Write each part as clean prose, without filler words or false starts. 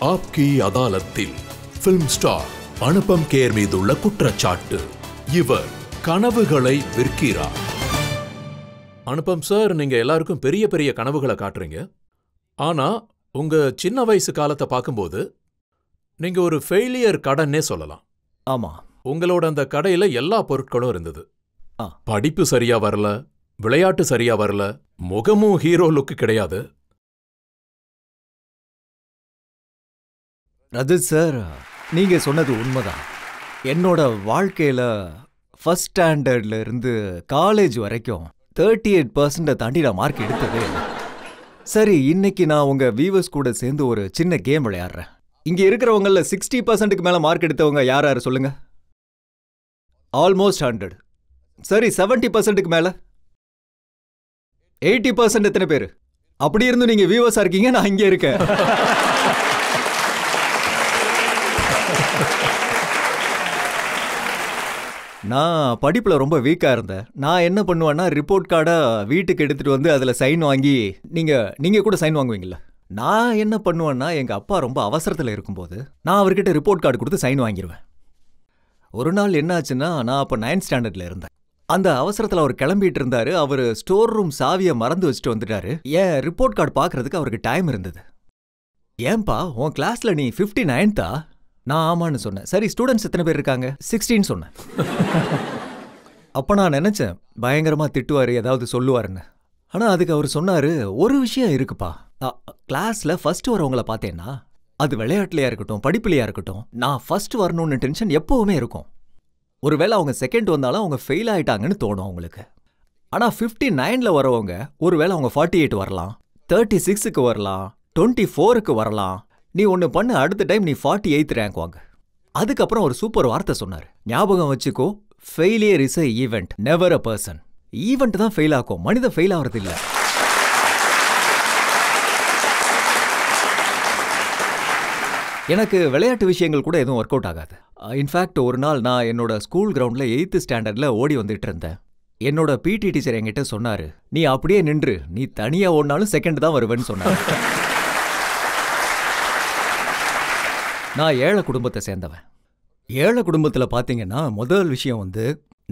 ஆப்கி அதாலத்தில் film star Anupam care மீதுள்ள குற்றச்சாட்டு. இவர் கனவுகளை விற்கிறார். அனுபம் சார், நீங்க எல்லாருக்கும் பெரிய பெரிய கனவுகளை காட்டுறீங்க. ஆனா உங்க சின்ன வயசு காலத்தை பார்க்கும்போது நீங்க ஒரு ஃபெயிலியர் கடன்னே சொல்லலாம். ஆமா, உங்களோட அந்த கடையில எல்லா பொருட்களும் இருந்தது. படிப்பு சரியா வரல, விளையாட்டு சரியா வரல, முகமும் ஹீரோ லுக்கு கிடையாது. ரஜத் சார், நீங்க சொன்னது உண்மைதான். என்னோட வாழ்க்கையில ஃபர்ஸ்ட் ஸ்டாண்டர்ட்ல இருந்து காலேஜ் வரைக்கும் 38% தாண்டி நான் மார்க் எடுத்ததே இல்லை. சரி, இன்னைக்கு நான் உங்க வியூவர்ஸ் கூட சேர்ந்து ஒரு சின்ன கேம் விளையாடுறேன். இங்க இருக்கிறவங்கள 60%க்கு மேல மார்க் எடுத்தவங்க யார் யாரு சொல்லுங்க? ஆல்மோஸ்ட் 100. சரி, 70%க்கு மேல 80% எத்தனை பேரு? அப்படி இருந்து நீங்க வியூவர்ஸா இருக்கீங்க, நான் இங்க இருக்கேன். நான் படிப்புல ரொம்ப வீக்கா இருந்தேன். நான் என்ன பண்ணுவேன்னா, ரிப்போர்ட் கார்டை வீட்டுக்கு எடுத்துட்டு வந்து அதுல சைன் வாங்கி, நீங்க கூட சைன் வாங்குவீங்கல்ல, நான் என்ன பண்ணுவேன்னா, எங்க அப்பா ரொம்ப அவசரத்துல இருக்கும்போது நான் அவர்கிட்ட ரிப்போர்ட் கார்டு கொடுத்து சைன் வாங்கிடுவேன். ஒரு நாள் என்ன ஆச்சுன்னா, நான் அப்ப 9th ஸ்டாண்டர்ட்ல இருந்தேன். அந்த அவசரத்துல அவர் கிளம்பிட்டு இருந்தாரு. அவர் ஸ்டோர் ரூம் சாவியை மறந்து வச்சுட்டு வந்துட்டாரு. என் ரிப்போர்ட் கார்டு பாக்குறதுக்கு அவருக்கு டைம் இருந்தது. ஏன்பா, உன் கிளாஸ்ல நீ 59தா? நான் ஆமான்னு சொன்னேன். சரி, ஸ்டூடெண்ட்ஸ் எத்தனை பேர் இருக்காங்க? 16 சொன்னேன். அப்ப நான் நினைச்சேன் பயங்கரமா திட்டுவாரு, ஏதாவது சொல்லுவாருன்னு. ஆனா அதுக்கு அவர் சொன்னாரு, ஒரு விஷயம் இருக்குப்பா, கிளாஸ்ல ஃபர்ஸ்ட் வரவங்கள பார்த்தேன்னா, அது விளையாட்டுலயா இருக்கட்டும் படிப்புலையா இருக்கட்டும், நான் ஃபர்ஸ்ட் வரணும்னு டென்ஷன் எப்பவுமே இருக்கும். ஒருவேளை அவங்க செகண்ட் வந்தாலும் அவங்க ஃபெயில் ஆயிட்டாங்கன்னு தோணும் அவங்களுக்கு. ஆனா 59ல வரவங்க ஒருவேளை அவங்க 48 வரலாம், 36க்கு வரலாம், 24க்கு வரலாம். நீ ஒன்னு பண்ண, அடுத்த டைம் நீ 48th ரேங்க் வாங்க. அதுக்கப்புறம் ஒரு சூப்பர் வார்த்தை சொன்னாரு, ஞாபகம் வச்சுக்கோ, failure is a event, never a person. Event தான் ஃபெயில் ஆகும், மனித ஃபெயில் ஆகிறது இல்ல. எனக்கு விளையாட்டு விஷயங்கள் கூட எதுவும் ஒர்க் அவுட் ஆகாது. இன்ஃபேக்ட் ஒரு நாள் நான் என்னோட ஸ்கூல் கிரவுண்ட்ல 8th ஸ்டாண்டர்ட்ல ஓடி வந்துட்டு இருந்தேன். என்னோட பிடி டீச்சர் என்கிட்ட சொன்னாரு, நீ அப்படியே நின்று, நீ தனியா ஓடினாலும் செகண்ட் தான் வருவேன்னு சொன்னாரு. நான் ஏழை குடும்பத்தை சேர்ந்தவன். ஏழை குடும்பத்தில் பார்த்தீங்கன்னா முதல் விஷயம்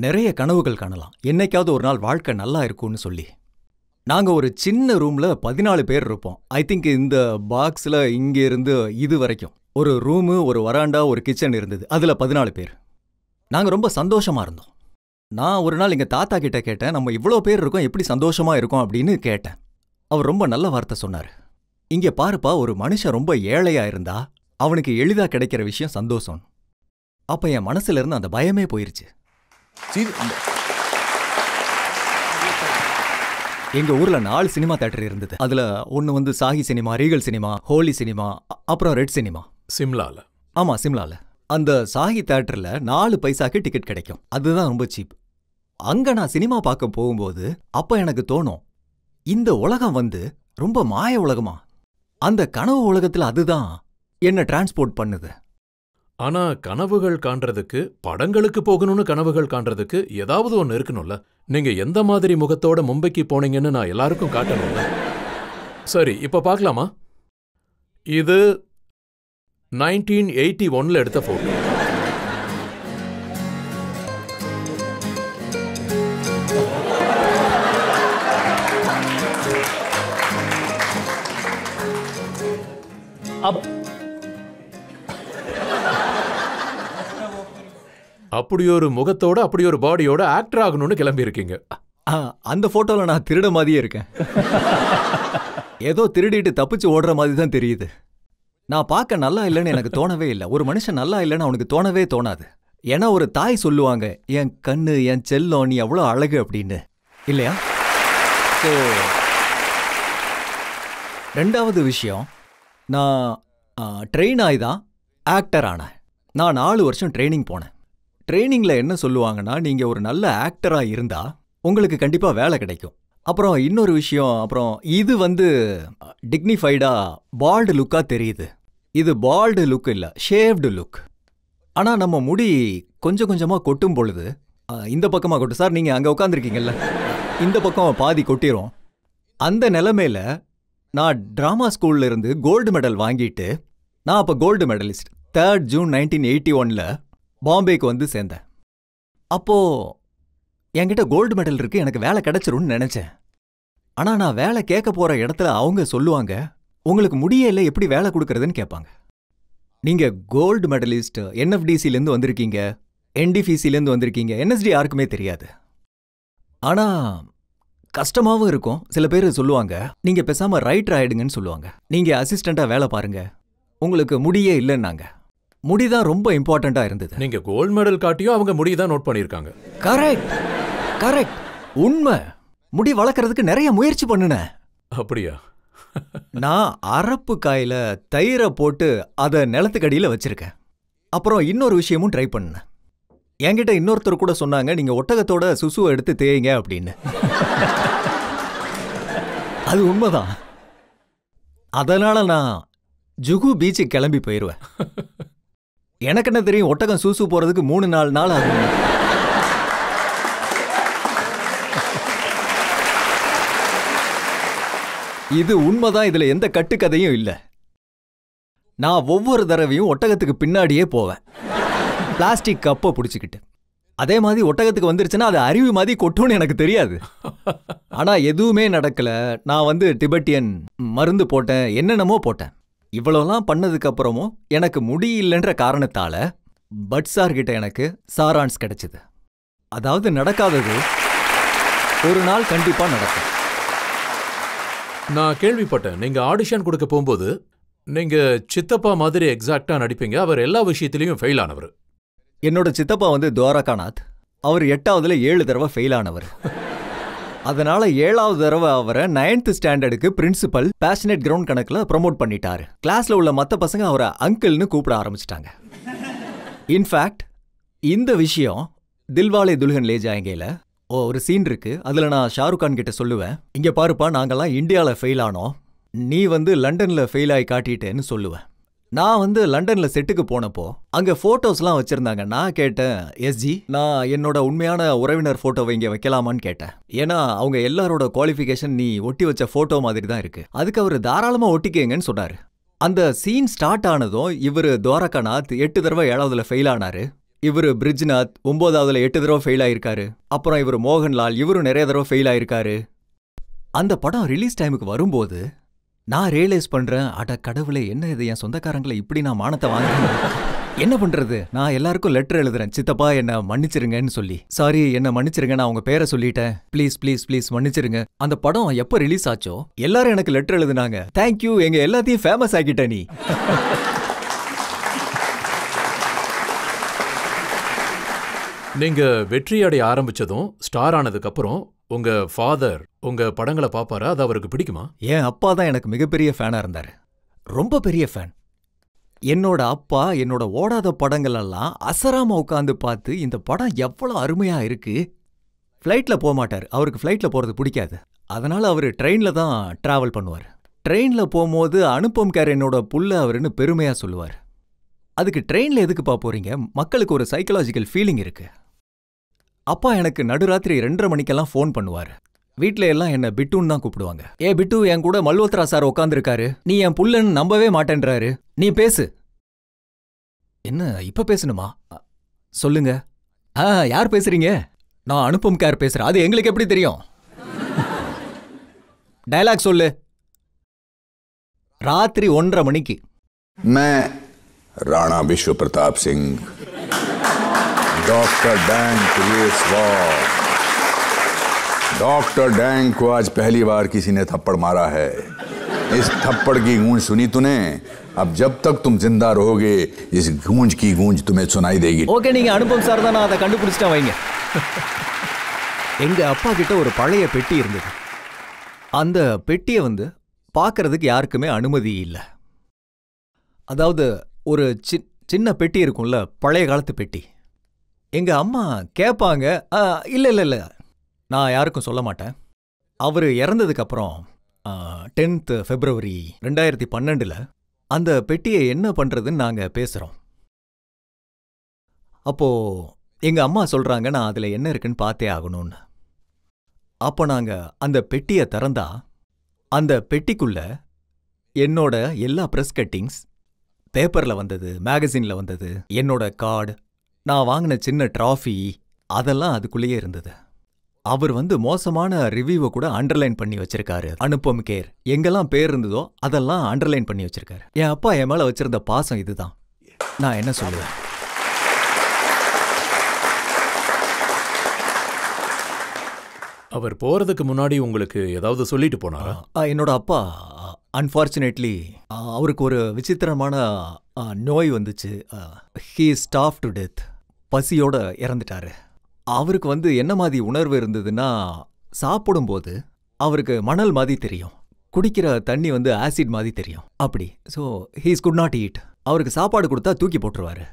நிறைய கனவுகள் காணலாம், என்னைக்காவது ஒரு நாள் வாழ்க்கை நல்லா இருக்கும்னு சொல்லி. நாங்கள் ஒரு சின்ன ரூமில் 14 பேர் இருப்போம். ஐ திங்க் இந்த பாக்ஸில் இங்கே இருந்து இது வரைக்கும் ஒரு ரூமு, ஒரு வராண்டா, ஒரு கிச்சன் இருந்தது. அதில் 14 பேர். நாங்கள் ரொம்ப சந்தோஷமாக இருந்தோம். நான் ஒரு நாள் எங்கள் தாத்தா கிட்ட கேட்டேன், நம்ம இவ்வளோ பேர் இருக்கோம், எப்படி சந்தோஷமாக இருக்கோம் அப்படின்னு கேட்டேன். அவர் ரொம்ப நல்ல வார்த்தை சொன்னார். இங்கே பாருப்பா, ஒரு மனுஷன் ரொம்ப ஏழையாக இருந்தா அவனுக்கு எளிதா கிடைக்கிற விஷயம் சந்தோஷம். அப்ப என் மனசுல இருந்து அந்த பயமே போயிருச்சு. எங்க ஊர்ல 4 சினிமா தியேட்டர் இருந்தது. அதுல ஒன்னு சாகி சினிமா, ரீகல் சினிமா, ஹோலி சினிமா, அப்புறம் ரெட் சினிமா. சிம்லால. ஆமா, சிம்லால. அந்த சாகி தியேட்டர்ல 4 பைசாக்கு டிக்கெட் கிடைக்கும். அதுதான் ரொம்ப சீப். அங்க நான் சினிமா பார்க்க போகும்போது அப்ப எனக்கு தோணும், இந்த உலகம் ரொம்ப மாய உலகமா? அந்த கனவு உலகத்துல அதுதான் என்ன டிரான்ஸ்போர்ட் பண்ணுது. ஆனா கனவுகள் காண்றதுக்கு, படங்களுக்கு போகணும்னு கனவுகள் காண்றதுக்கு ஏதாவது ஒன்னு இருக்கணும்ல. நீங்க எந்த மாதிரி முகத்தோட மும்பைக்கு போனீங்கன்னு நான் எல்லாருக்கும் காட்டணும்ல. சரி, இப்ப பார்க்கலாமா? இது 1981ல எடுத்த போட்டோ. அப்படி ஒரு முகத்தோட, அப்படி ஒரு பாடியோட ஆக்டர் ஆகணும்னு கிளம்பி இருக்கீங்க. அந்த போட்டோல நான் திருட மாதிரியே இருக்கேன். ஏதோ திருடிட்டு தப்பிச்சு ஓடுற மாதிரி தான் தெரியுது. நான் பார்க்க நல்லா இல்லைன்னு எனக்கு தோணவே இல்லை. ஒரு மனுஷன் நல்லா இல்லைன்னு அவனுக்கு தோணவே தோணாது. ஏன்னா ஒரு தாய் சொல்லுவாங்க, என் கண்ணு, என் செல்லம், நீ அவ்வளோ அழகு அப்படின்னு, இல்லையா? ஸோ 2வது விஷயம், நான் ட்ரெயின் ஆகி தான் ஆக்டர் ஆனேன். நான் 4 வருஷம் ட்ரைனிங் போனேன். ட்ரைனிங்ல என்ன சொல்லுவாங்கன்னா, நீங்க ஒரு நல்ல ஆக்டரா இருந்தா உங்களுக்கு கண்டிப்பா வேலை கிடைக்கும். அப்புறம் இன்னொரு விஷயம், அப்புறம் இது டிக்னிஃபைடா பால்டு லுக்கா தெரியுது. இது பால்டு லுக் இல்ல, ஷேவ்டு லுக். ஆனா நம்ம முடி கொஞ்சம் கொஞ்சமா கொட்டும் பொழுது, இந்த பக்கமா கொட்டும் சார், நீங்க அங்க உட்காந்துருக்கீங்கல்ல, இந்த பக்கம் பாதி கொட்டிரும். அந்த நிலைமையில நான் டிராமா ஸ்கூல்ல இருந்து கோல்டு மெடல் வாங்கிட்டு நான் அப்போ கோல்டு மெடலிஸ்ட். 3 ஜூன் 1981 பாம்பேக்கு வந்து சேர்ந்தேன். அப்போ என்கிட்ட கோல்டு மெடல் இருக்கு, எனக்கு வேலை கிடைச்சிரும்னு நினைச்சேன். ஆனா நான் வேலை கேட்க போற இடத்துல அவங்க சொல்லுவாங்க, உங்களுக்கு முடியல, எப்படி வேலை கொடுக்கறதுன்னு கேட்பாங்க. நீங்க கோல்டு மெடலிஸ்ட், என்எஃப்டிசிலேருந்து வந்திருக்கீங்க, என்டிபிசிலேருந்து வந்திருக்கீங்க, என்எஸ்டி யாருக்குமே தெரியாது. ஆனா கஷ்டமாவும் இருக்கும். சில பேர் சொல்லுவாங்க, நீங்க பேசாம ரைட்டர் ஆயிடுங்கன்னு சொல்லுவாங்க. நீங்க அசிஸ்டண்டா வேலை பாருங்க, உங்களுக்கு முடியே இல்லைன்னாங்க. முடிதான் ரொம்ப இம்பார்ட்டண்டா இருந்தது. நீங்க கோல்டு மெடல் காட்டியும் அவங்க முடிதான் நோட் பண்ணிருக்காங்க. கரெக்ட் கரெக்ட், உண்மை. முடி வளர்க்கறதுக்கு நிறைய முயற்சி பண்ணுனேன். அப்படியா? நான் அரப்பு காயில தயிரை போட்டு அதை நிலத்துக்கடியில வச்சிருக்கேன். அப்புறம் இன்னொரு விஷயமும் ட்ரை பண்ணேன். என்கிட்ட இன்னொருத்தர் கூட சொன்னாங்க, நீங்க ஒட்டகத்தோட சுசுவை எடுத்து தேய்ங்க அப்படின்னு. அது உண்மைதான். அதனால நான் ஜுகு பீச்சுக்கு கிளம்பி போயிருவேன். எனக்கு என்ன தெரியும், ஒட்டகம் சூசு போறதுக்கு 3-4 நாள் ஆகும். இது உண்மைதான், இதுல எந்த கட்டுக்கதையும் இல்ல. நான் ஒவ்வொரு தடவையும் ஒட்டகத்துக்கு பின்னாடியே போவேன், பிளாஸ்டிக் கப்பை பிடிச்சிக்கிட்டு. அதே மாதிரி ஒட்டகத்துக்கு வந்துருச்சுன்னா அது அருவி மாதிரி கொட்டும்னு எனக்கு தெரியாது. ஆனா எதுவுமே நடக்கல. நான் வந்து டிபெட்டியன் மருந்து போட்டேன், என்னென்னமோ போட்டேன். இவ்வளோலாம் பண்ணதுக்கு அப்புறமும் எனக்கு முடியலன்ற காரணத்தால பட்சார் கிட்ட எனக்கு சாரான்ஸ் கிடைச்சது. அதாவது நடக்காதது ஒரு நாள் கண்டிப்பா நடக்கும். நான் கேள்விப்பட்டேன், நீங்க ஆடிஷன் கொடுக்க போகும்போது நீங்க சித்தப்பா மாதிரி எக்ஸாக்டா நடிப்பீங்க, அவர் எல்லா விஷயத்திலையும் ஃபெயில் ஆனவர். என்னோட சித்தப்பா வந்து துவாரகாநாத். அவர் 8வதுல 7 தடவை ஃபெயில் ஆனவர். அதனால 7வது தடவை அவரை 9th ஸ்டாண்டர்டுக்கு பிரின்சிபல் பேஷனேட் கிரவுண்ட் கணக்குல ப்ரமோட் பண்ணிட்டாரு. கிளாஸ்ல உள்ள மற்ற பசங்க அவரை அங்கிள்னு கூப்பிட ஆரம்பிச்சிட்டாங்க. இன்ஃபேக்ட் இந்த விஷயம் தில்வாலே துல்ஹன் லே ஜாயேங்கேல ஒரு சீன் இருக்கு. அதுல நான் ஷாருக் கான் கிட்ட சொல்லுவேன், இங்க பாருப்பா, நாங்கெல்லாம் இந்தியால ஃபெயில் ஆனோம், நீ வந்து லண்டன்ல ஃபெயில் ஆகி காட்டிட்டேன்னு சொல்லுவேன். நான் வந்து லண்டன்ல செட்டுக்கு போனப்போ அங்க போட்டோஸ்லாம் வச்சிருந்தாங்க. நான் கேட்டேன், எஸ்ஜி, நான் என்னோட உண்மையான உறவினர் போட்டோவை இங்க வைக்கலாமான்னு கேட்டேன். ஏன்னா அவங்க எல்லாரோட குவாலிஃபிகேஷன் நீ ஒட்டி வச்ச போட்டோ மாதிரி தான் இருக்கு. அதுக்கு அவர் தாராளமா ஒட்டிக்கங்கன்னு சொன்னாரு. அந்த சீன் ஸ்டார்ட் ஆனதும் இவர் துவாரகாநாத் 8 தடவை 7வதுல ஃபெயில் ஆனாரு. இவர் பிரிஜ்நாத் 9வதுல 8 தடவை ஃபெயில் ஆயிருக்காரு. அப்புறம் இவர் மோகன்லால், இவரும் நிறைய தடவை ஃபெயில் ஆயிருக்காரு. அந்த படம் ரிலீஸ் டைமுக்கு வரும்போது நான் ரியலைஸ் பண்றேன், அட கடவுளே, என்ன இது, என் சொந்தக்காரங்களை இப்படி நான் மானத்தை வாங்குறேன். என்ன பண்றது? நான் எல்லாருக்கும் லெட்டர் எழுதுறேன், சித்தப்பா என்ன மன்னிச்சிருங்கன்னு சொல்லி. சாரி, என்ன மன்னிச்சிருங்க, நான் உங்க பேரை சொல்லிட்டேன், ப்ளீஸ் ப்ளீஸ் ப்ளீஸ் மன்னிச்சிருங்க. அந்த படம் எப்போ ரிலீஸ் ஆச்சோ எல்லாரும் எனக்கு லெட்டர் எழுதுனாங்க, தேங்க்யூ, எங்க எல்லாத்தையும் ஃபேமஸ் ஆக்கிட்ட நீ. நீங்க வெற்றி அடைய ஆரம்பிச்சதும் ஸ்டார் ஆனதுக்கு அப்புறம் உங்க ஃபாதர் உங்க படங்களை பாப்பாரா? அது அவருக்கு பிடிக்குமா? என் அப்பா தான் எனக்கு மிகப்பெரிய ஃபேனா இருந்தாரு, ரொம்ப பெரிய ஃபேன். என்னோட அப்பா என்னோட ஓடாத படங்கள் எல்லாம் அசராம உட்காந்து பார்த்து, இந்த படம் எவ்வளவு அருமையா இருக்கு. ஃப்ளைட்ல போக மாட்டார், அவருக்கு ஃப்ளைட்ல போறது பிடிக்காது. அதனால அவர் ட்ரெயின்ல தான் டிராவல் பண்ணுவார். ட்ரெயின்ல போகும்போது அனுப்பம் கேர் என்னோட புள்ள அவருன்னு பெருமையா சொல்லுவார். அதுக்கு ட்ரெயின்ல எதுக்குப்பா போறீங்க? மக்களுக்கு ஒரு சைக்கலாஜிக்கல் ஃபீலிங் இருக்கு. அப்பா எனக்கு நடுராத்திரி 2:30 மணிக்கெல்லாம் ஃபோன் பண்ணுவார். வீட்ல எல்லாம் என்ன பிட்டுன்னு தான் கூப்பிடுவாங்க. ஏ பிட்டு, என் கூட மல்ஹோத்ரா சார் உட்காந்துருக்காரு, நீ என் புள்ளன்னு நம்பவே மாட்டேன்றாரு, நீ பேசு. என்ன இப்ப பேசணுமா? சொல்லுங்க. யார் பேசுறீங்க? நான் அனுப்பம் கேர் பேசுறேன். அது எங்களுக்கு எப்படி தெரியும்? டயலாக் சொல்லு. ராத்திரி 1:30 மணிக்கு. मैं राणा विश्व Pratap Singh, doctor dang creates war. Doctor dang को आज पहली बार किसी ने थप्पड़ मारा है। इस थप्पड़ की गूंज सुनी तूने? अब जब तक तुम जिंदा रहोगे इस गूंज की गूंज तुम्हें सुनाई देगी। ஓகே, நீங்க அனுப்பம் சார் தான், அதை கண்டுபிடிச்சிட்டா வைங்க. எங்க அப்பா கிட்ட ஒரு பழைய பெட்டி இருந்தது. அந்த பெட்டியை வந்து பார்க்கறதுக்கு யாருக்குமே அனுமதி இல்லை. அதாவது ஒரு சின்ன பெட்டி இருக்கும்ல, பழைய காலத்து பெட்டி. எங்க அம்மா கேட்பாங்க, இல்லை இல்லை இல்லை, நான் யாருக்கும் சொல்ல மாட்டேன். அவர் இறந்ததுக்கு அப்புறம் 10th February 2012 அந்த பெட்டியை என்ன பண்றதுன்னு நாங்க பேசுறோம். அப்போ எங்க அம்மா சொல்றாங்க, நான் அதுல என்ன இருக்குன்னு பார்த்தே ஆகணும்னு. அப்போ நாங்க அந்த பெட்டியை திறந்தா அந்த பெட்டிக்குள்ள என்னோட எல்லா பிரஸ் கட்டிங்ஸ், பேப்பர்ல வந்தது, மேகசின்ல வந்தது, என்னோட கார்டு, நான் வாங்கின சின்ன டிராஃபி, அதெல்லாம் அதுக்குள்ளேயே இருந்தது. அவர் வந்து மோசமான ரிவ்யூவை கூட அண்டர்லைன் பண்ணி வச்சிருக்காரு. அனுபம் கேர் எங்கெல்லாம் பேர் இருந்ததோ அதெல்லாம் அண்டர்லைன் பண்ணி வச்சிருக்காரு. என் அப்பா என் மேல வச்சிருந்த பாசம் இதுதான். நான் என்ன சொல்லுவேன்? அவர் போறதுக்கு முன்னாடி உங்களுக்கு ஏதாவது சொல்லிட்டு போனாரா? என்னோட அப்பா அன்ஃபார்ச்சுனேட்லி அவருக்கு ஒரு விசித்திரமான நோய் வந்துச்சு. He starve to death. பசியோட இறந்துட்டாரு. அவருக்கு வந்து என்ன மாதிரி உணர்வு இருந்ததுன்னா, சாப்பிடும்போது அவருக்கு மணல் மாதிரி தெரியும், குடிக்கிற தண்ணி வந்து ஆசிட் மாதிரி தெரியும். அப்படி. So he's could not eat. அவருக்கு சாப்பாடு கொடுத்தா தூக்கி போட்டுருவாரு.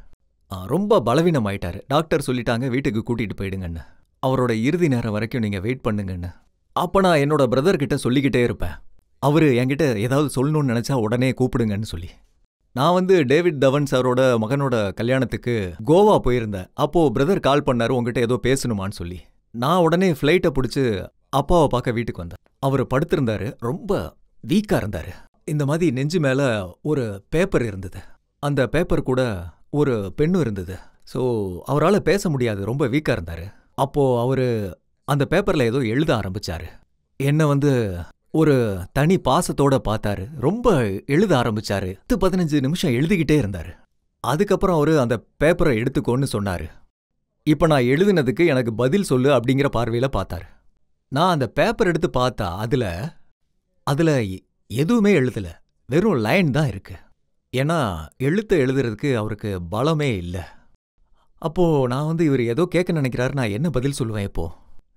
ரொம்ப பலவீனம் ஆயிட்டாரு. டாக்டர் சொல்லிட்டாங்க வீட்டுக்கு கூட்டிட்டு போயிடுங்கன்னு. அவரோட இறுதி நேரம் வரைக்கும் நீங்க வெயிட் பண்ணுங்கன்னு. அப்ப நான் என்னோட பிரதர்கிட்ட சொல்லிக்கிட்டே இருப்பேன், அவரு என்கிட்ட ஏதாவது சொல்லணும்னு நினைச்சா உடனே கூப்பிடுங்கன்னு சொல்லி. நான் வந்து டேவிட் தவன் சாரோட மகனோட கல்யாணத்துக்கு கோவா போயிருந்தேன். அப்போ பிரதர் கால் பண்ணாரு, உங்ககிட்ட ஏதோ பேசணுமான்னு சொல்லி. நான் உடனே ஃப்ளைட்டை பிடிச்சி அப்பாவை பார்க்க வீட்டுக்கு வந்தேன். அவர் படுத்திருந்தாரு, ரொம்ப வீக்கா இருந்தாரு. இந்த மாதிரி நெஞ்சு மேல ஒரு பேப்பர் இருந்தது, அந்த பேப்பர் கூட ஒரு பெண்ணும் இருந்தது. ஸோ அவரால் பேச முடியாது, ரொம்ப வீக்கா இருந்தாரு. அப்போ அவரு அந்த பேப்பர்ல ஏதோ எழுத ஆரம்பிச்சாரு. என்ன வந்து ஒரு தனி பாசத்தோட பார்த்தாரு, ரொம்ப எழுத ஆரம்பிச்சாரு. 10-15 நிமிஷம் எழுதிக்கிட்டே இருந்தாரு. அதுக்கப்புறம் அவரு அந்த பேப்பரை எடுத்துக்கோன்னு சொன்னாரு. இப்ப நான் எழுதினதுக்கு எனக்கு பதில் சொல்லு அப்படிங்கிற பார்வையில பார்த்தாரு. நான் அந்த பேப்பர் எடுத்து பார்த்தா அதுல எதுவுமே எழுதல, வெறும் லைன் தான் இருக்கு. ஏன்னா எழுதுறதுக்கு அவருக்கு பலமே இல்லை. அப்போ நான் வந்து இவர் ஏதோ கேட்க நினைக்கிறாரு, நான் என்ன பதில் சொல்லுவேன்? இப்போ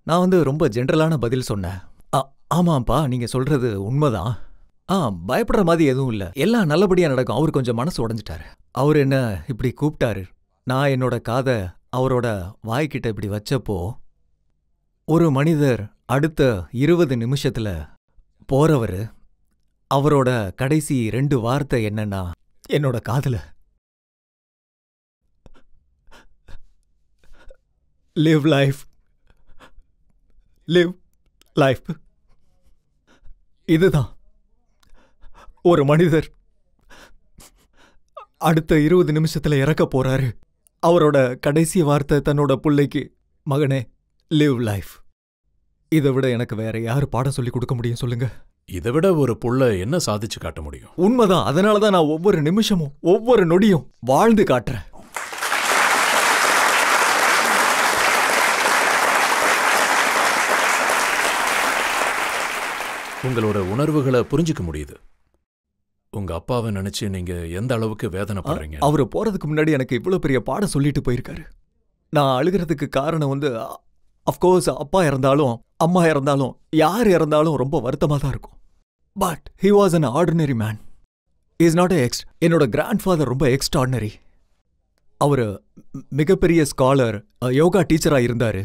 நான் வந்து ரொம்ப ஜென்ரலான பதில் சொன்னேன். ஆமாப்பா, நீங்க சொல்றது உண்மைதான். பயப்படுற மாதிரி எதுவும் இல்லை, எல்லாம் நல்லபடியா நடக்கும். அவர் கொஞ்சம் மனசு உடைஞ்சிட்டாரு. அவர் என்ன இப்படி கூப்பிட்டாரு. நான் என்னோட காதை அவரோட வாய்க்கிட்ட இப்படி வச்சப்போ, ஒரு மனிதர் அடுத்த 20 நிமிஷத்துல போறவரு, அவரோட கடைசி 2 வார்த்தை என்னன்னா, என்னோட காதுல லிவ் லைஃப், லிவ் லைஃப். இதுதான். ஒரு மனிதர் அடுத்த 20 நிமிஷத்துல இறக்க போறாரு. அவரோட கடைசி வார்த்தை தன்னோட பிள்ளைக்கு, மகனே லிவ் லைஃப். இதை விட எனக்கு வேற யாரு பாடம் சொல்லி கொடுக்க முடியும் சொல்லுங்க? இதை விட ஒரு புள்ள என்ன சாதிச்சு காட்ட முடியும்? உண்மைதான். அதனாலதான் நான் ஒவ்வொரு நிமிஷமும் ஒவ்வொரு நொடியும் வாழ்ந்து காட்டுறேன். உங்களோட உணர்வுகளை புரிஞ்சுக்க முடியுது. உங்க அப்பாவை நினைச்சு நீங்க எந்த அளவுக்கு வேதனைப்படுறீங்க. அவரு போறதுக்கு முன்னாடி எனக்கு இவ்வளவு பெரிய பாடம் சொல்லிட்டு போயிருக்காரு. நான் அழுகிறதுக்கு காரணம் வந்து, அஃப்கோர்ஸ் அப்பா இறந்தாலும் அம்மா இறந்தாலும் யார் இறந்தாலும் ரொம்ப வருத்தமா தான் இருக்கும். But he was an ordinary man. He is not a என்னோட கிராண்ட்ஃபாதர் ரொம்ப எக்ஸ்ட்ராடினரி. அவரு மிகப்பெரிய ஸ்காலர், யோகா டீச்சரா இருந்தாரு.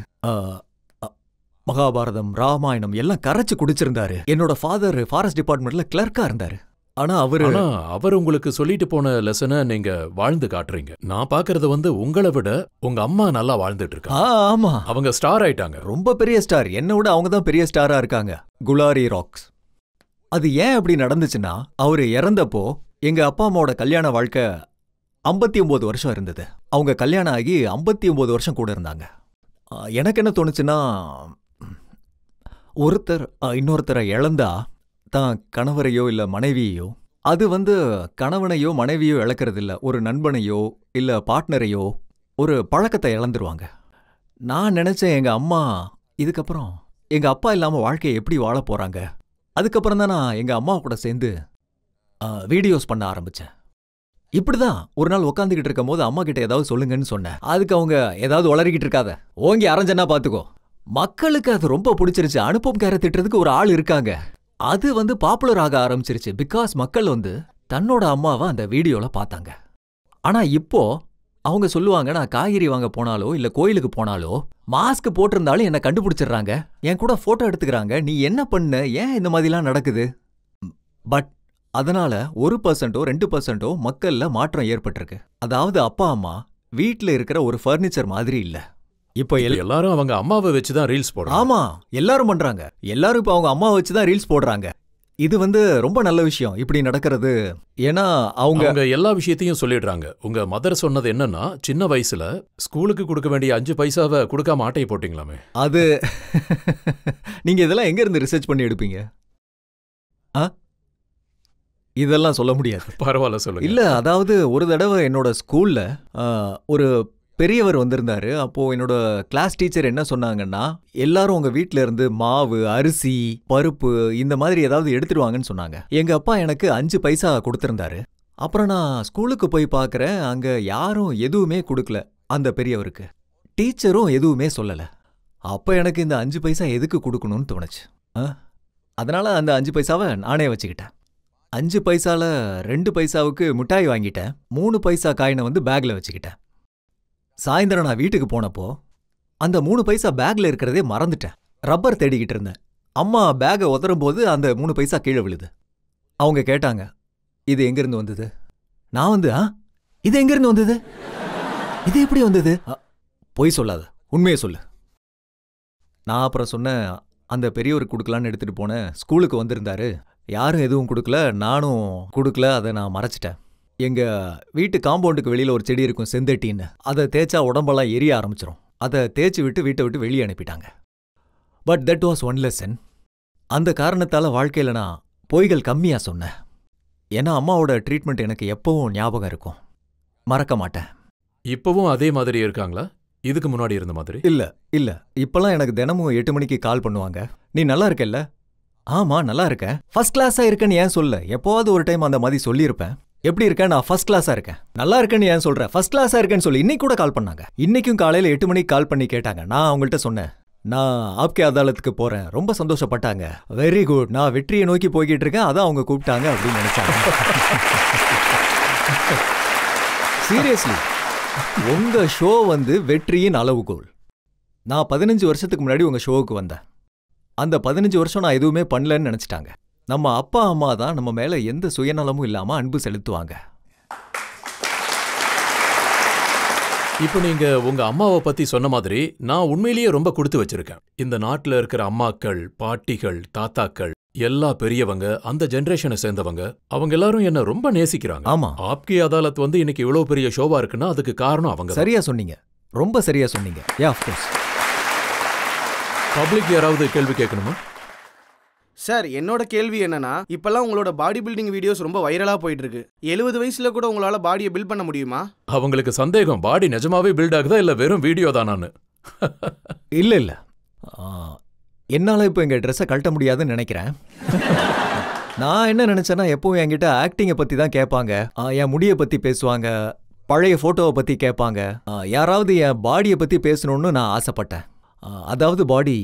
மகாபாரதம், ராமாயணம் எல்லாம் கரைச்சு குடிச்சிருந்தாரு. என்னோட ஃபாதர் ஃபாரஸ்ட் டிபார்ட்மெண்ட்ல கிளர்க்கா இருந்தாரு. ஆனா அவர் உங்களுக்கு சொல்லிட்டு போன லெசனை நீங்க வாழ்ந்து காட்டுறீங்க. நான் பாக்குறது வந்து உங்களை விட உங்க அம்மா நல்லா வாழ்ந்துட்டு இருக்காங்க. ஆமா, அவங்க ஸ்டார் ஆயிட்டாங்க, ரொம்ப பெரிய ஸ்டார். என்ன விட அவங்க தான் பெரிய ஸ்டாரா இருக்காங்க. குலாரி ராக்ஸ். அது ஏன் அப்படி நடந்துச்சுன்னா, அவரு இறந்தப்போ எங்க அப்பா அம்மாவோட கல்யாண வாழ்க்கை 59 வருஷம் இருந்தது. அவங்க கல்யாணம் ஆகி 59 வருஷம் கூட இருந்தாங்க. எனக்கு என்ன தோணுச்சுன்னா, ஒருத்தர் இன்னொருத்தரை இழந்தா தான் கணவரையோ இல்ல மனைவியையோ, அது வந்து கணவனையோ மனைவியோ இழக்கிறது இல்ல, ஒரு நண்பனையோ இல்ல பார்ட்னரையோ, ஒரு பழக்கத்தை இழந்துருவாங்க. நான் நினைச்சேன், எங்க அம்மா இதுக்கப்புறம் எங்க அப்பா இல்லாம வாழ்க்கையை எப்படி வாழ போறாங்க. அதுக்கப்புறம் தான் நான் எங்க அம்மா கூட சேர்ந்து வீடியோஸ் பண்ண ஆரம்பிச்சேன். இப்படிதான் ஒரு நாள் உட்காந்துக்கிட்டு இருக்கும் போது அம்மா கிட்ட ஏதாவது சொல்லுங்கன்னு சொன்னேன். அதுக்கு அவங்க, ஏதாவது உளறிக்கிட்டு இருக்காத, ஓங்கி அரைஞ்சனா பாத்துக்கோ. மக்களுக்கு அது ரொம்ப பிடிச்சிருச்சு. அனுபம் கேர திட்டுறதுக்கு ஒரு ஆள் இருக்காங்க. அது வந்து பாப்புலர் ஆக ஆரம்பிச்சிருச்சு. பிகாஸ் மக்கள் வந்து தன்னோட அம்மாவை அந்த வீடியோல பார்த்தாங்க. ஆனா இப்போ அவங்க சொல்லுவாங்க, நான் காய்கறி வாங்க போனாலோ இல்ல கோயிலுக்கு போனாலோ மாஸ்க் போட்டிருந்தாலும் என்ன கண்டுபிடிச்சிடுறாங்க, என் கூட போட்டோ எடுத்துக்கிறாங்க. நீ என்ன பண்ண, ஏன் இந்த மாதிரிலாம் நடக்குது? பட் அதனால 1%ஓ 2%ஓ மக்கள்ல மாற்றம் ஏற்பட்டிருக்கு. அதாவது அப்பா அம்மா வீட்ல இருக்கிற ஒரு ஃபர்னிச்சர் மாதிரி இல்ல. இப்ப எல்லாரும் அவங்க அம்மாவை வச்சுதான் ரீல்ஸ் போடுறாங்க. ஆமா, எல்லாரும் பண்றாங்க. எல்லாரும் இப்ப அவங்க அம்மாவை வச்சுதான் ரீல்ஸ் போடுறாங்க. இது ரொம்ப நல்ல விஷயம் இப்படி நடக்கிறது. ஏன்னா அவங்க எல்லா விஷயத்தையும் சொல்லிடுறாங்க. உங்க மதர் சொன்னது என்னன்னா, சின்ன வயசுல ஸ்கூலுக்கு கொடுக்க வேண்டிய 5 பைசாவை கொடுக்காம ஆட்டையை போட்டீங்களாமே. அது நீங்க இதெல்லாம் எங்க இருந்து ரிசர்ச் பண்ணி எடுப்பீங்க? இதெல்லாம் சொல்ல முடியாது. பரவாயில்ல சொல்லுங்க. இல்ல, அதாவது ஒரு தடவை என்னோட ஸ்கூல்ல ஒரு பெரியவர் வந்திருந்தாரு. அப்போ என்னோட கிளாஸ் டீச்சர் என்ன சொன்னாங்கன்னா, எல்லாரும் உங்க வீட்ல இருந்து மாவு, அரிசி, பருப்பு இந்த மாதிரி ஏதாவது எடுத்துடுவாங்கன்னு சொன்னாங்க. எங்க அப்பா எனக்கு 5 பைசா கொடுத்திருந்தாரு. அப்புறம் நான் ஸ்கூலுக்கு போய் பார்க்கறேன், அங்க யாரும் எதுவுமே கொடுக்கல அந்த பெரியவருக்கு. டீச்சரும் எதுவுமே சொல்லல. அப்ப எனக்கு இந்த 5 பைசா எதுக்கு கொடுக்கணும்னு தோணுச்சு. அதனால அந்த 5 பைசாவை நானே வச்சுக்கிட்டேன். 5 பைசால 2 பைசாவுக்கு மிட்டாய் வாங்கிட்டேன். 3 பைசா காயினை பேக்ல வச்சுக்கிட்டேன். சாயந்தரம் நான் வீட்டுக்கு போனப்போ அந்த 3 பைசா பேக்ல இருக்கிறதே மறந்துட்டேன். ரப்பர் தேடிக்கிட்டு இருந்தேன். அம்மா பேகை உதறும் போது அந்த 3 பைசா கீழே விழுது. அவங்க கேட்டாங்க, இது எங்கிருந்து வந்தது? நான் இது எங்கிருந்து வந்தது? இது எப்படி வந்தது? பொய் சொல்லாத, உண்மையை சொல்லு. நான் அப்புறம் சொன்னேன், அந்த பெரியவருக்கு கொடுக்கலான்னு எடுத்துட்டு போனேன். ஸ்கூலுக்கு வந்திருந்தாரு, யாரும் எதுவும் கொடுக்கல, நானும் கொடுக்கல, அதை நான் மறைச்சிட்டேன். எங்க வீட்டு காம்பவுண்டுக்கு வெளியில ஒரு செடி இருக்கும், செந்தட்டின்னு. அதை தேய்ச்சா உடம்பெல்லாம் எரிய ஆரம்பிச்சிடும். அதை தேய்ச்சி விட்டு வீட்டை விட்டு வெளியே அனுப்பிட்டாங்க. But that was one lesson. அந்த காரணத்தால வாழ்க்கையில நான் பொய்கள் கம்மியா சொன்னேன். ஏன்னா அம்மாவோட ட்ரீட்மெண்ட் எனக்கு எப்பவும் ஞாபகம் இருக்கும், மறக்க மாட்டேன். இப்பவும் அதே மாதிரி இருக்காங்களா? இதுக்கு முன்னாடி இருந்த மாதிரி? இல்ல, இப்பெல்லாம் எனக்கு தினமும் 8 மணிக்கு கால் பண்ணுவாங்க. நீ நல்லா இருக்கல்ல? ஆமா நல்லா இருக்கேன். ஃபர்ஸ்ட் கிளாஸா இருக்கேன்னு ஏன் சொல்ல? எப்போவாவது ஒரு டைம் அந்த மாதிரி சொல்லியிருப்பேன். எப்படி இருக்கேன்? நான் ஃபர்ஸ்ட் கிளாஸா இருக்கேன். நல்லா இருக்கேன்னு ஏன் சொல்றேன்? ஃபர்ஸ்ட் கிளாஸா இருக்கேன்னு சொல்லி இன்னைக்கு கூட கால் பண்ணாங்க. இன்னைக்கும் காலையில 8 மணிக்கு கால் பண்ணி கேட்டாங்க. நான் அவங்கள்ட்ட சொன்னேன், நான் ஆப்கே அதாலத்துக்கு போறேன். ரொம்ப சந்தோஷப்பட்டாங்க. வெரி குட், நான் வெற்றியை நோக்கி போய்கிட்டு இருக்கேன், அதான் அவங்க கூப்பிட்டாங்க அப்படின்னு நினைச்சாங்க. சீரியஸ்லி, உங்க ஷோ வெற்றியின் அளவுகோல். நான் 15 வருஷத்துக்கு முன்னாடி உங்க ஷோவுக்கு வந்தேன். அந்த 15 வருஷம் நான் எதுவுமே பண்ணலன்னு நினைச்சிட்டாங்க. நம்ம அப்பா அம்மா தான் நம்ம மேல எந்த சுயநலமும் இல்லாம அன்பு செலுத்துவாங்க. இப்போ நீங்க உங்க அம்மாவை பத்தி சொன்ன மாதிரி நான் உண்மையிலேயே ரொம்ப கொடுத்து வச்சிருக்கேன். இந்த நாட்டுல இருக்கிற அம்மாக்கள், பாட்டிகள், தாத்தாக்கள், எல்லா பெரியவங்க, அந்த ஜெனரேஷனை சேர்ந்தவங்க, அவங்க எல்லாரும் என்ன ரொம்ப நேசிக்கிறாங்க. ஆமா, ஆப்கே அதாலத் இன்னைக்கு இவ்வளவு பெரிய ஷோவா இருக்குன்னா அதுக்கு காரணம் அவங்க. சரியா சொன்னீங்க, ரொம்ப சரியா சொன்னீங்க. யா, ஆஃப் கோர்ஸ். பப்ளிக் யாராவது கேள்வி கேட்கணுமா? சார், என்னோட கேள்வி என்னன்னா, இப்பெல்லாம் உங்களோட பாடி பில்டிங் வீடியோஸ் ரொம்ப வைரலா போயிட்டு இருக்கு. 70 வயசுல கூட உங்களால பாடியை பில்ட் பண்ண முடியுமா? அவங்களுக்கு சந்தேகம், பாடி நிஜமாவே பில்ட் ஆகுதா இல்ல வெறும் வீடியோ தானான்னு. இல்ல, என்னால இப்போ எங்க ட்ரெஸ்ஸை கழட்ட முடியாதுன்னு நினைக்கிறேன். நான் என்ன நினைச்சேன்னா, எப்பவும் என்கிட்ட ஆக்டிங்கை பத்தி தான் கேட்பாங்க, என் முடியை பத்தி பேசுவாங்க, பழைய போட்டோவை பத்தி கேட்பாங்க. யாராவது என் பாடியை பத்தி பேசணும்னு நான் ஆசைப்பட்டேன். அதாவது பாடி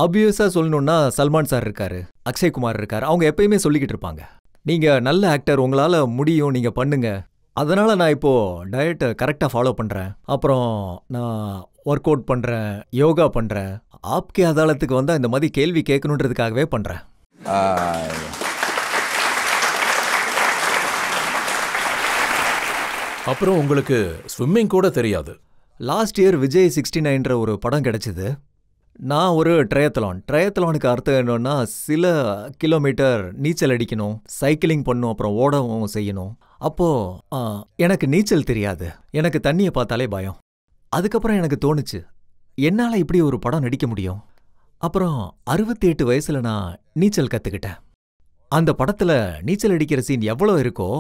ஆப்வியஸா சொல்லணும்னா சல்மான் சார் இருக்காரு, அக்ஷய் குமார் இருக்காரு. அவங்க எப்பயுமே சொல்லிக்கிட்டு இருப்பாங்க, நீங்க நல்ல ஆக்டர், உங்களால முடியும், நீங்க பண்ணுங்க. அதனால நான் இப்போ டயட்டை கரெக்டா ஃபாலோ பண்றேன். அப்புறம் நான் ஒர்க் அவுட் பண்றேன், யோகா பண்றேன். ஆப்கே அதாலத்துக்கு வந்தா இந்த மாதிரி கேள்வி கேட்கணுன்றதுக்காகவே பண்றேன். அப்புறம் உங்களுக்கு ஸ்விம்மிங் கூட தெரியாது. லாஸ்ட் இயர் விஜய் 69 ஒரு படம் கிடைச்சது. நான் ஒரு ட்ரையத்தலானுக்கு அர்த்தம் என்னன்னா, சில கிலோமீட்டர் நீச்சல் அடிக்கணும், சைக்கிளிங் பண்ணும், அப்புறம் ஓடவும் செய்யணும். அப்போ எனக்கு நீச்சல் தெரியாது, எனக்கு தண்ணியை பார்த்தாலே பயம். அதுக்கப்புறம் எனக்கு தோணுச்சு, என்னால இப்படி ஒரு படம் நடிக்க முடியும். அப்புறம் 68 வயசுல நான் நீச்சல் கத்துக்கிட்டேன். அந்த படத்துல நீச்சல் அடிக்கிற சீன் எவ்வளோ இருக்கோ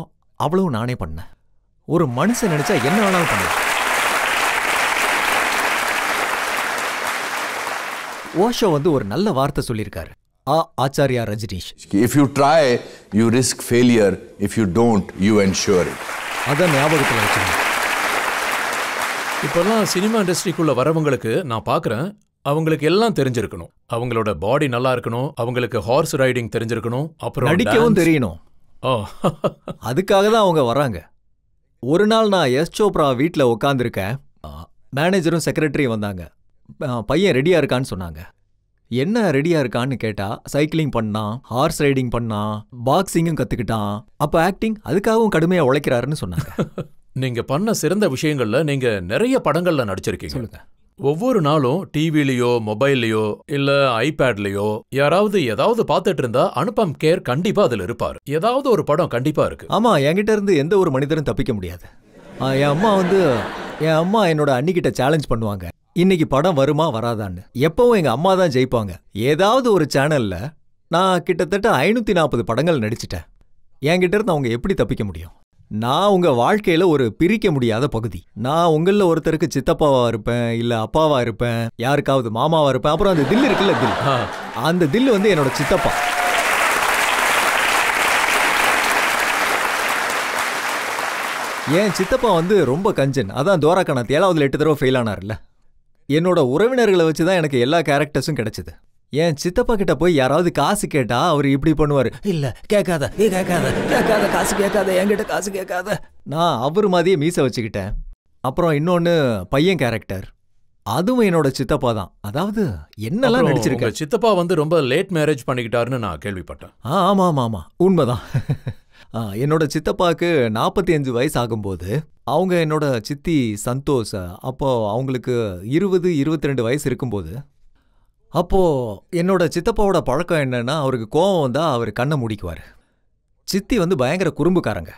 அவ்வளவு நானே பண்ணேன். ஒரு மனுஷன் நினைச்சா என்ன வேணாலும் பண்ணலாம். ஓஷோ ஒரு நல்ல வார்த்தை சொல்லியிருக்காரு, Acharya Rajneesh. If you try, you risk failure. If you don't, you ensure it. அதான் ஞாபகத்தில் வச்சுக்கணும். இப்பெல்லாம் சினிமா இண்டஸ்ட்ரிக்குள்ள வரவங்களுக்கு நான் பார்க்குறேன், அவங்களுக்கு எல்லாம் தெரிஞ்சிருக்கணும். அவங்களோட பாடி நல்லா இருக்கணும், அவங்களுக்கு ஹார்ஸ் ரைடிங் தெரிஞ்சிருக்கணும், அப்புறம் நடிக்கவும் தெரியணும். அதுக்காக தான் அவங்க வராங்க. ஒரு நாள் நான் எஸ் சோப்ரா வீட்டில் உட்காந்துருக்கேன். மேனேஜரும் செக்ரட்டரியும் வந்தாங்க. பையன் ரெடியா இருக்கான்னு சொன்னாங்க. என்ன ரெடியா இருக்கான்னு கேட்டா, சைக்கிளிங் பண்ணான், ஹார்ஸ் ரைடிங் பண்ணான், பாக்ஸிங்கும் கத்துக்கிட்டான், அப்ப ஆக்டிங் அதுக்காகவும் கடுமையா உழைக்கிறாருன்னு சொன்னாங்க. நீங்க பண்ண சிறந்த விஷயங்கள்ல நீங்க நிறைய படங்கள்ல நடிச்சிருக்கீங்க. சொல்லுங்க. ஒவ்வொரு நாளும் டிவிலயோ மொபைல்லயோ இல்ல ஐபேட்லயோ யாராவது ஏதாவது பார்த்துட்டு இருந்தா அனுபம் கேர் கண்டிப்பா அதுல இருப்பாரு. ஏதாவது ஒரு படம் கண்டிப்பா இருக்கு. ஆமா, என்கிட்ட இருந்து எந்த ஒரு மனிதரும் தப்பிக்க முடியாது. என் அம்மா என்னோட அண்ணிக்கிட்ட சேலஞ்ச் பண்ணுவாங்க, இன்னைக்கு படம் வருமா வராதான்னு. எப்பவும் எங்க அம்மா தான் ஜெயிப்பாங்க. ஏதாவது ஒரு சேனல்ல நான் கிட்டத்தட்ட 540 படங்கள் நடிச்சிட்டேன். என்கிட்ட இருந்து அவங்க எப்படி தப்பிக்க முடியும்? நான் உங்க வாழ்க்கையில ஒரு பிரிக்க முடியாத பகுதி. நான் உங்கள ஒருத்தருக்கு சித்தப்பாவா இருப்பேன், இல்ல அப்பாவா இருப்பேன், யாருக்காவது மாமாவா இருப்பேன். அப்புறம் அந்த தில் இருக்குல்ல, தில், அந்த தில் வந்து என்னோட சித்தப்பா. என் சித்தப்பா வந்து ரொம்ப கஞ்சன். அதான் துவாரகாநாத் 7வது 8 தடவை ஃபெயில் ஆனார்ல. என்னோட உறவினர்களை வச்சுதான் எனக்கு எல்லா கேரக்டர்ஸும் கிடைச்சது. என் சித்தப்பா கிட்ட போய் யாராவது காசு கேட்டா அவர் இப்படி பண்ணுவாரு, இல்ல கேட்காத, கேட்காத, காசு கேட்காத, என்கிட்ட காசு கேட்காத. நான் அவர் மாதிரியே மீசை வச்சுக்கிட்டேன். அப்புறம் இன்னொன்னு பையன் கேரக்டர், அதுவும் என்னோட சித்தப்பா தான். அதாவது என்னெல்லாம் நடிச்சிருக்க. சித்தப்பா வந்து ரொம்ப லேட் மேரேஜ் பண்ணிக்கிட்டாருன்னு நான் கேள்விப்பட்டேன். ஆமா, உண்மைதான். என்னோட சித்தப்பாக்கு 45 வயசு ஆகும்போது அவங்க என்னோட சித்தி சந்தோஷ், அப்போ அவங்களுக்கு 20-22 வயசு இருக்கும்போது, அப்போ என்னோட சித்தப்பாவோட பழக்கம் என்னன்னா, அவருக்கு கோவம் வந்தா அவர் கண்ணை மூடிக்குவாரு. சித்தி வந்து பயங்கர குறும்புக்காரங்க.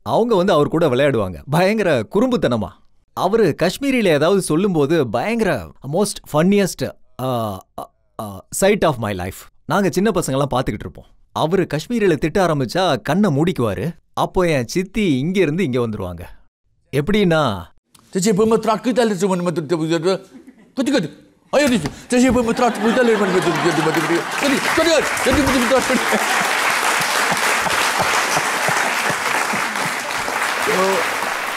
அவங்க வந்து அவர் கூட விளையாடுவாங்க பயங்கர குறும்புத்தனமா. அவரு காஷ்மீரில ஏதாவது சொல்லும்போது பயங்கர most funniest side of my life. நாங்க சின்ன பசங்கெல்லாம் பார்த்துக்கிட்டு இருப்போம். அவரு காஷ்மீரில திட்ட ஆரம்பிச்சா கண்ணை மூடிக்குவாரு. அப்போ என் சித்தி இங்க இருந்து இங்க வந்துருவாங்க. எப்படின்னா,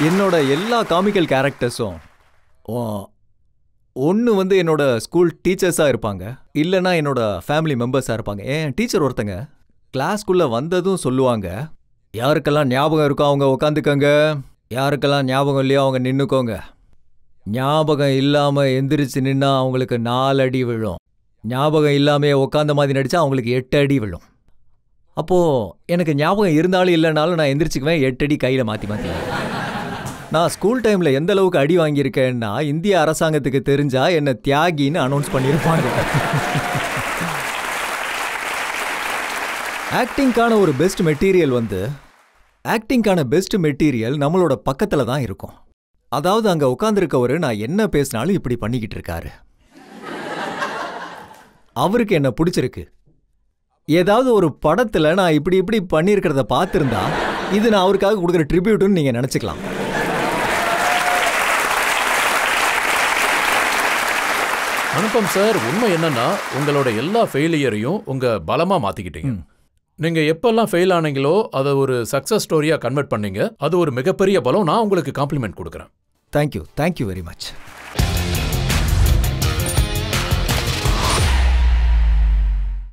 என்னோட எல்லா காமிக்கல் கேரக்டர்ஸும் ஒன்று வந்து என்னோட ஸ்கூல் டீச்சர்ஸாக இருப்பாங்க, இல்லைனா என்னோட ஃபேமிலி மெம்பர்ஸாக இருப்பாங்க. என் டீச்சர் ஒருத்தங்க கிளாஸ்க்குள்ளே வந்ததும் சொல்லுவாங்க, யாருக்கெல்லாம் ஞாபகம் இருக்கோ அவங்க உக்காந்துக்கோங்க, யாருக்கெல்லாம் ஞாபகம் இல்லையோ அவங்க நின்றுக்கோங்க. ஞாபகம் இல்லாமல் எந்திரிச்சு நின்னா அவங்களுக்கு 4 அடி விழும், ஞாபகம் இல்லாமையே உக்காந்த மாதிரி நடித்தா அவங்களுக்கு 8 அடி விழும். அப்போது எனக்கு ஞாபகம் இருந்தாலும் இல்லைனாலும் நான் எந்திரிச்சுக்குவேன், 8 அடி கையில் மாற்றி மாற்றி. நான் ஸ்கூல் டைமில் எந்த அளவுக்கு அடி வாங்கியிருக்கேன்னா, இந்திய அரசாங்கத்துக்கு தெரிஞ்சா என்னை தியாகின்னு அனௌன்ஸ் பண்ணியிருப்பாங்க. ஆக்டிங்கான ஒரு பெஸ்ட் மெட்டீரியல் நம்மளோட பக்கத்தில் தான் இருக்கும். அதாவது அங்கே உட்காந்துருக்கவரு நான் என்ன பேசினாலும் இப்படி பண்ணிக்கிட்டு இருக்காரு, அவருக்கு என்ன பிடிச்சிருக்கு. ஏதாவது ஒரு படத்தில் நான் இப்படி பண்ணியிருக்கிறத பார்த்துருந்தா இது நான் அவருக்காக கொடுக்குற ட்ரிபியூட்னு நீங்கள் நினச்சிக்கலாம். அனுபம் சார், உண்மை என்னன்னா உங்களோட எல்லா ஃபெயிலியரையும் உங்க பலமா மாத்திக்கிட்டீங்க. நீங்க எப்பெல்லாம் ஃபெயில் ஆனீங்களோ அதை ஒரு சக்சஸ் ஸ்டோரியா கன்வெர்ட் பண்ணீங்க. அது ஒரு மிகப்பெரிய பலம். நான் உங்களுக்கு காம்ப்ளிமெண்ட் கொடுக்குறேன். Thank you very much.